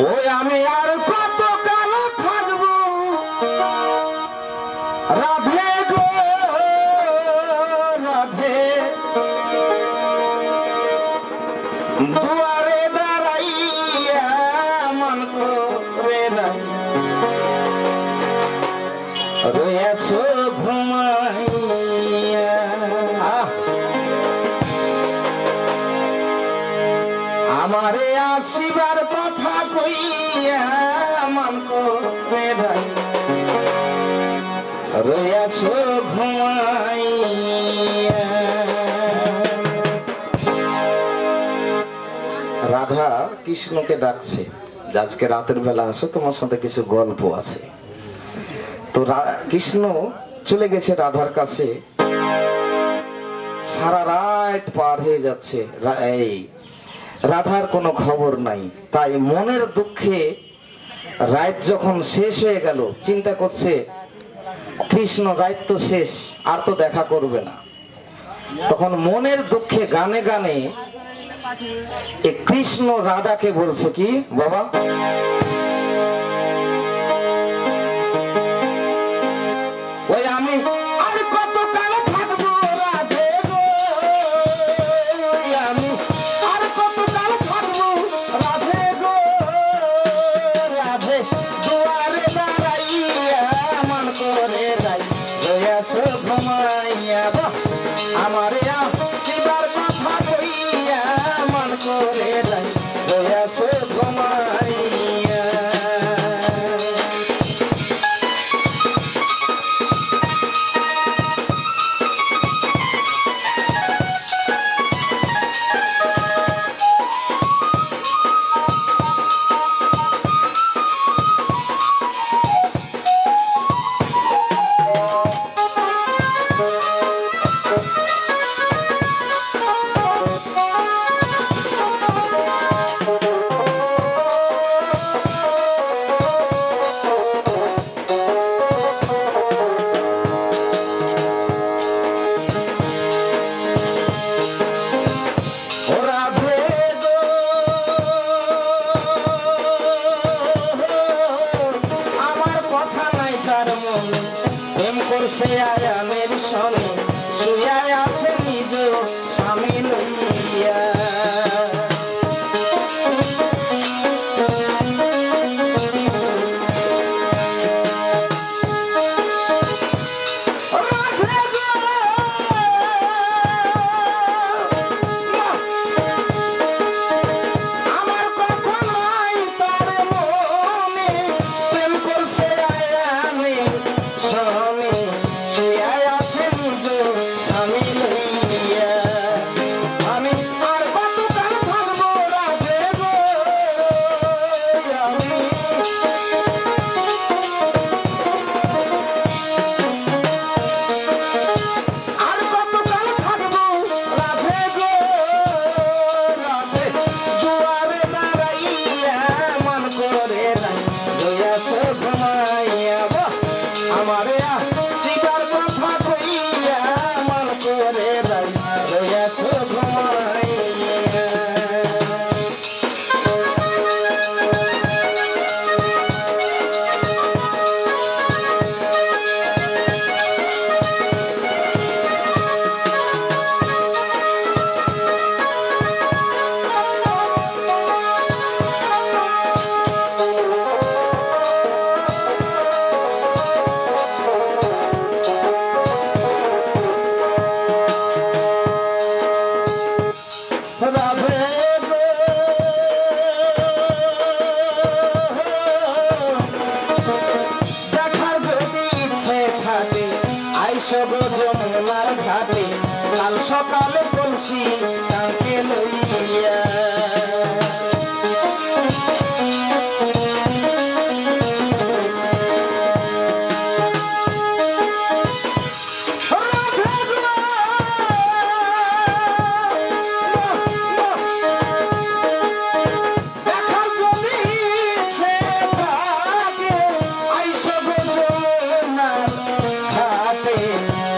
ওই আমি আর কত কাল থাকবো রাধে গো রাধে, দুয়ারে দাঁড়াইয়া মন করে নাই রয়েছ ঘুমাইয়া। আমারে আসিবার কথা কইয়া মন করে নাই রয়েছ ঘুমাইয়া। রাধা কৃষ্ণকে ডাকছে, আজকে রাতের বেলা আসো, তোমার সাথে কিছু গল্প আছে। তো কৃষ্ণ চলে গেছে রাধার কাছে, সারা রাত পার হয়ে যাচ্ছে, এই রাধার কোনো খবর নাই। তাই মনের দুঃখে রাত যখন শেষ হয়ে গেল, চিন্তা করছে কৃষ্ণ রাত তো শেষ, আর তো দেখা করবে না। তখন মনের দুঃখে গানে গানে কৃষ্ণ রাধাকে বলছে কি, বাবা ওই আমি আর কত কাল থাকবো রাধে গো, আমি আর কত কাল থাকবো রাধে গো রাধে, দুয়ারে দাঁড়াইয়া মন করে যাই রয়েছ ঘুমাইয়া। আমারে আসিবার কথা কইয়া মন করে যাই রয়েছ ঘুমাইয়া। করছে আয়ামের সনে শুয়া আছে নিজ স্বামী লইয়া। আমারে আসিবার কথা কইয়া মন করে যাই রয়েছ ঘুমাইয়া। দেখার যদি ইচ্ছে থাকে আইসো গো যমুনার ঘাটে, কাল সকালে কলসি তাকে লইয়া।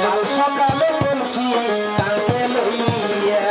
কাল সকালে বলছি তাকে লইয়া।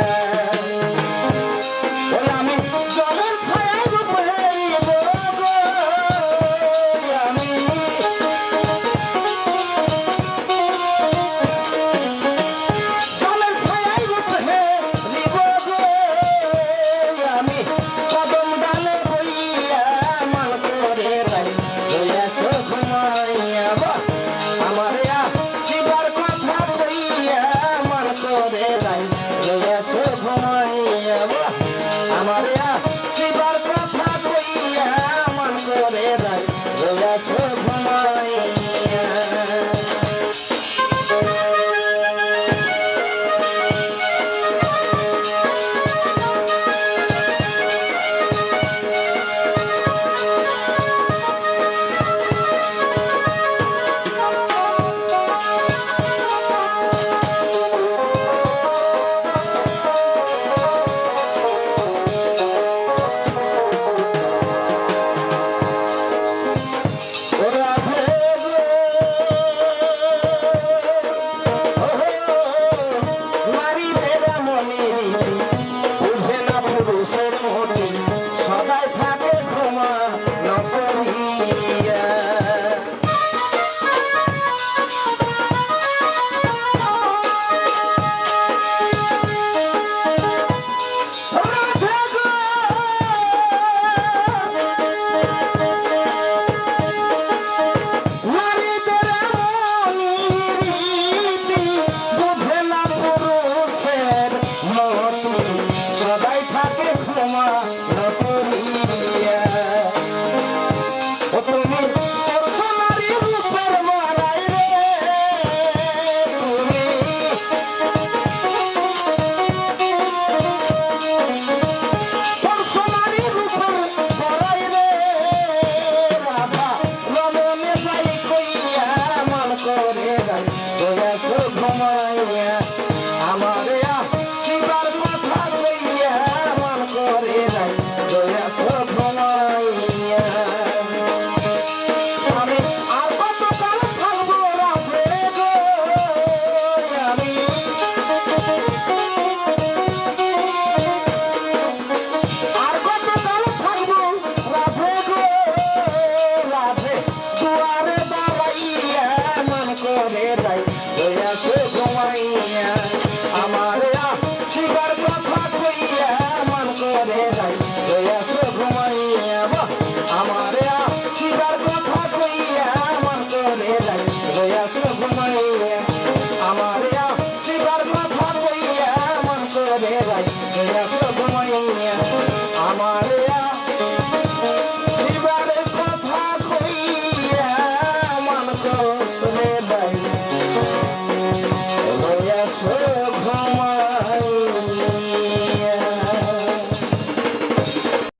নাই